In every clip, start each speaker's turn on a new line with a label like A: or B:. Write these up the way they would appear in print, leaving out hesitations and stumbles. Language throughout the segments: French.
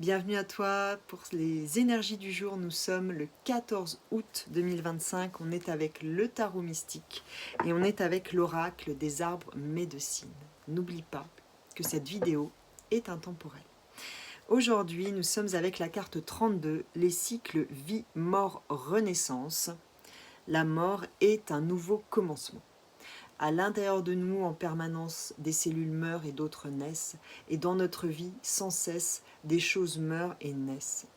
A: Bienvenue à toi pour les énergies du jour. Nous sommes le 14 août 2025. On est avec le tarot mystique et on est avec l'oracle des arbres médecine. N'oublie pas que cette vidéo est intemporelle. Aujourd'hui, nous sommes avec la carte 32, les cycles vie, mort, renaissance. La mort est un nouveau commencement. À l'intérieur de nous, en permanence, des cellules meurent et d'autres naissent. Et dans notre vie, sans cesse, des choses meurent et naissent.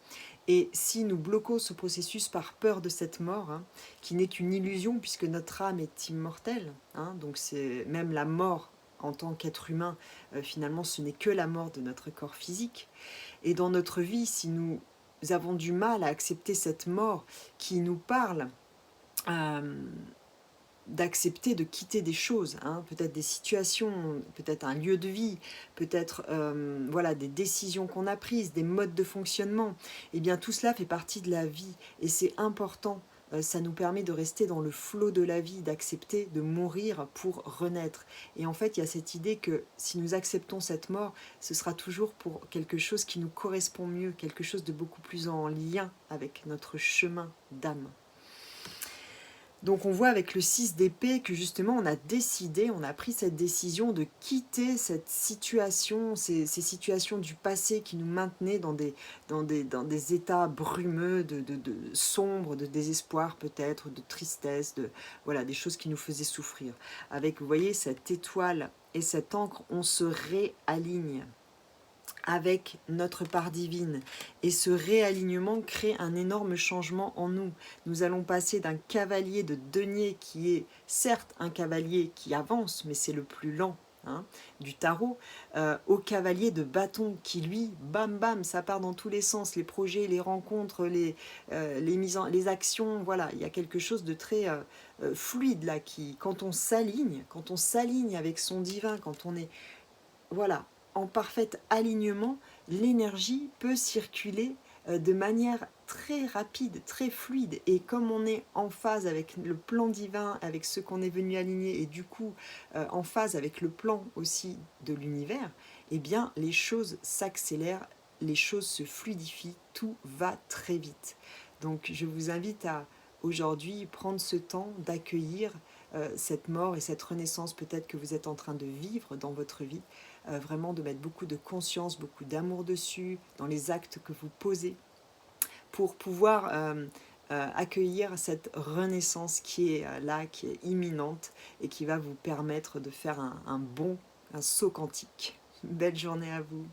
A: Et si nous bloquons ce processus par peur de cette mort, qui n'est qu'une illusion puisque notre âme est immortelle, donc c'est même la mort en tant qu'être humain, finalement ce n'est que la mort de notre corps physique. Et dans notre vie, si nous avons du mal à accepter cette mort qui nous parle, d'accepter de quitter des choses, peut-être des situations, peut-être un lieu de vie, peut-être voilà, des décisions qu'on a prises, des modes de fonctionnement, et bien tout cela fait partie de la vie et c'est important. Ça nous permet de rester dans le flot de la vie, d'accepter de mourir pour renaître. Et en fait, il y a cette idée que si nous acceptons cette mort, ce sera toujours pour quelque chose qui nous correspond mieux, quelque chose de beaucoup plus en lien avec notre chemin d'âme. Donc on voit avec le 6 d'épée que justement on a décidé, on a pris cette décision de quitter cette situation, ces situations du passé qui nous maintenaient dans des états brumeux, de sombres, de désespoir peut-être, de tristesse, voilà, des choses qui nous faisaient souffrir. Avec, vous voyez, cette étoile et cette encre, on se réaligne avec notre part divine. Et ce réalignement crée un énorme changement en nous. Nous allons passer d'un cavalier de denier qui est certes un cavalier qui avance, mais c'est le plus lent du tarot, au cavalier de bâton qui lui, bam bam, ça part dans tous les sens, les projets, les rencontres, les actions, voilà, il y a quelque chose de très fluide là, qui, quand on s'aligne avec son divin, quand on est, voilà, en parfait alignement, l'énergie peut circuler de manière très rapide, très fluide. Et comme on est en phase avec le plan divin, avec ce qu'on est venu aligner, et du coup en phase avec le plan aussi de l'univers, eh bien les choses s'accélèrent, les choses se fluidifient, tout va très vite. Donc je vous invite à aujourd'hui prendre ce temps d'accueillir cette mort et cette renaissance peut-être que vous êtes en train de vivre dans votre vie, vraiment de mettre beaucoup de conscience, beaucoup d'amour dessus, dans les actes que vous posez, pour pouvoir accueillir cette renaissance qui est là, qui est imminente et qui va vous permettre de faire un saut quantique. Belle journée à vous.